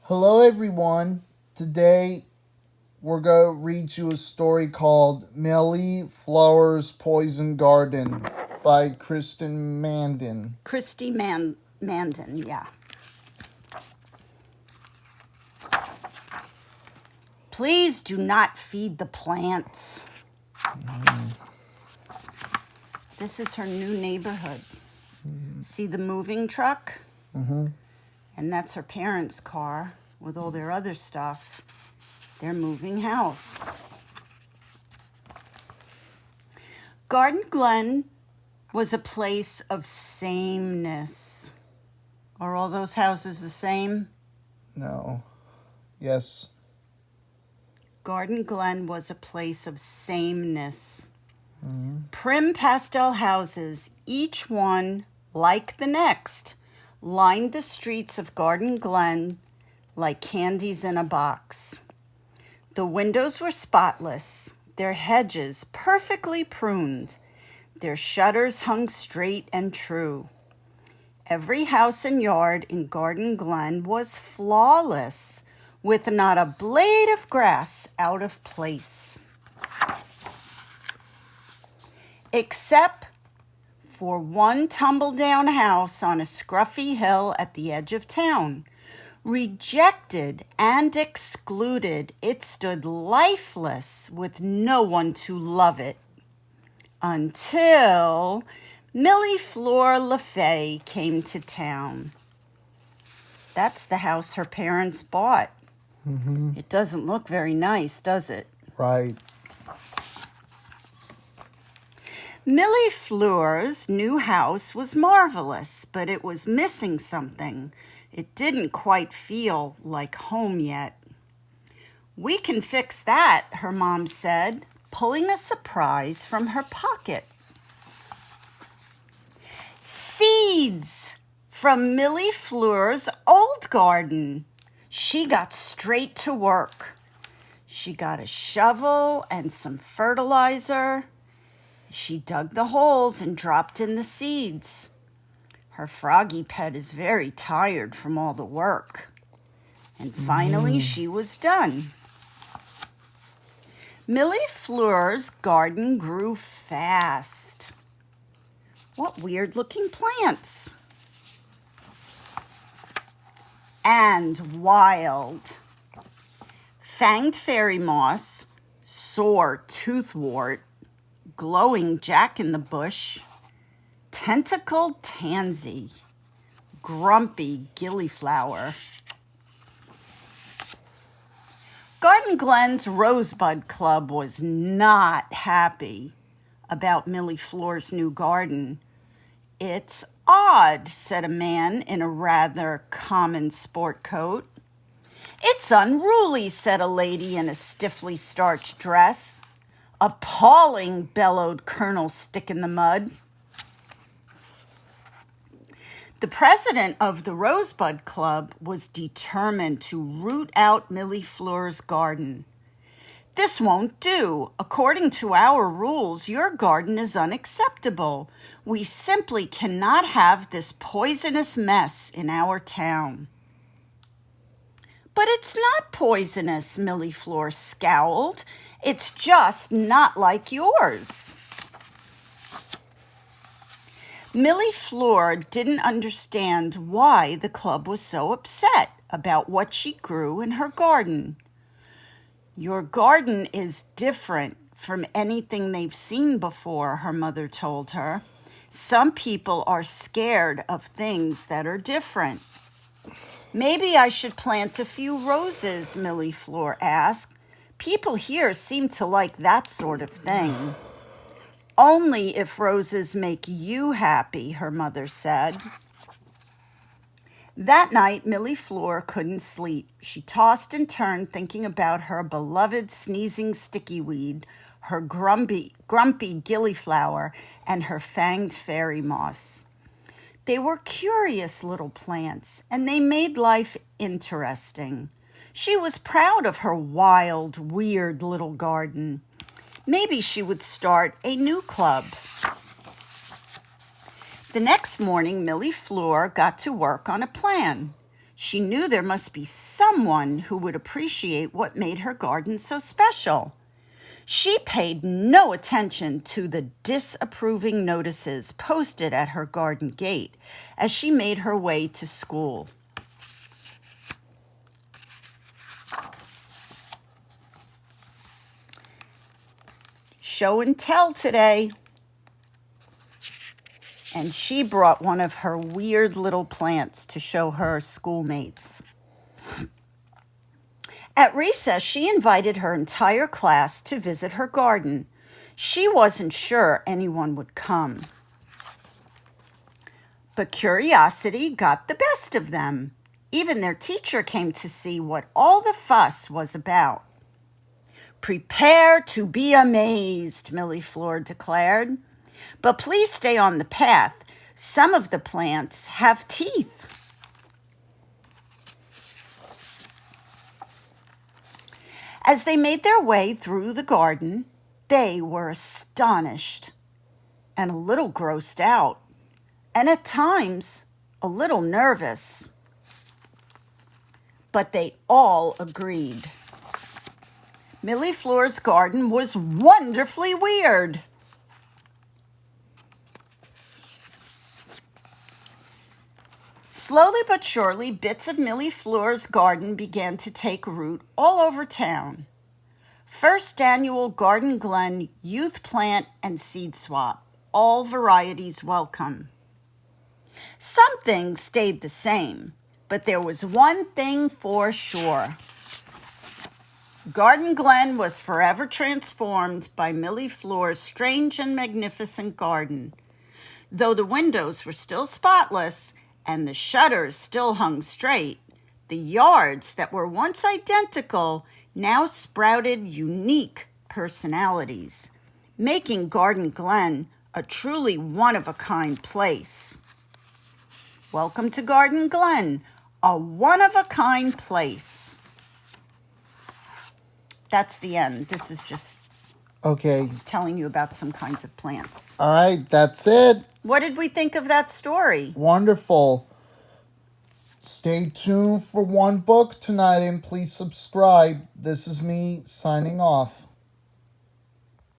Hello, everyone. Today we're going to read you a story called Millie, Fleur's Poison Garden by Kristen Mandin. Christy Mandin, yeah. Please do not feed the plants. This is her new neighborhood. See the moving truck? And that's her parents' car with all their other stuff. Their moving house. Garden Glen was a place of sameness. Are all those houses the same? No. Yes. Garden Glen was a place of sameness. Prim pastel houses, each one like the next, lined the streets of Garden Glen like candies in a box. The windows were spotless, their hedges perfectly pruned, their shutters hung straight and true. Every house and yard in Garden Glen was flawless, with not a blade of grass out of place. Except for one tumble-down house on a scruffy hill at the edge of town. Rejected and excluded, it stood lifeless with no one to love it. Until Millie Fleur LaFay came to town. That's the house her parents bought. It doesn't look very nice, does it? Right. Millie Fleur's new house was marvelous, but it was missing something. It didn't quite feel like home yet. "We can fix that," her mom said, pulling a surprise from her pocket. Seeds from Millie Fleur's old garden. She got straight to work. She got a shovel and some fertilizer. She dug the holes and dropped in the seeds. Her froggy pet is very tired from all the work. And finally, she was done. Millie Fleur's garden grew fast. What weird-looking plants. And wild. Fanged fairy moss, sore toothwort, glowing jack-in-the-bush, tentacled tansy, grumpy gillyflower. Garden Glen's Rosebud Club was not happy about Millie Fleur's new garden. "It's odd," said a man in a rather common sport coat. "It's unruly," said a lady in a stiffly starched dress. "Appalling," bellowed Colonel Stick in the Mud. The president of the Rosebud Club was determined to root out Millie Fleur's garden. "This won't do. According to our rules, your garden is unacceptable. We simply cannot have this poisonous mess in our town." "But it's not poisonous," Millie Fleur scowled. "It's just not like yours." Millie Fleur didn't understand why the club was so upset about what she grew in her garden. "Your garden is different from anything they've seen before," her mother told her. "Some people are scared of things that are different." "Maybe I should plant a few roses," Millie Fleur asked. "People here seem to like that sort of thing." "Only if roses make you happy," her mother said. That night, Millie Fleur couldn't sleep. She tossed and turned, thinking about her beloved sneezing stickyweed, her grumpy gillyflower, and her fanged fairy moss. They were curious little plants, and they made life interesting. She was proud of her wild, weird little garden. Maybe she would start a new club. The next morning, Millie Fleur got to work on a plan. She knew there must be someone who would appreciate what made her garden so special. She paid no attention to the disapproving notices posted at her garden gate as she made her way to school. Show and tell today. And she brought one of her weird little plants to show her schoolmates. At recess, she invited her entire class to visit her garden. She wasn't sure anyone would come. But curiosity got the best of them. Even their teacher came to see what all the fuss was about. "Prepare to be amazed," Millie Fleur declared. "But please stay on the path. Some of the plants have teeth." As they made their way through the garden, they were astonished and a little grossed out, and at times a little nervous. But they all agreed. Millie Fleur's garden was wonderfully weird. Slowly but surely, bits of Millie Fleur's garden began to take root all over town. First annual Garden Glen Youth Plant and Seed Swap, all varieties welcome. Some things stayed the same, but there was one thing for sure. Garden Glen was forever transformed by Millie Fleur's strange and magnificent garden. Though the windows were still spotless and the shutters still hung straight, the yards that were once identical now sprouted unique personalities, making Garden Glen a truly one-of-a-kind place. Welcome to Garden Glen, a one-of-a-kind place. That's the end. This is just Okay. telling you about some kinds of plants. All right, that's it. What did we think of that story? Wonderful. Stay tuned for one book tonight and please subscribe. This is me signing off.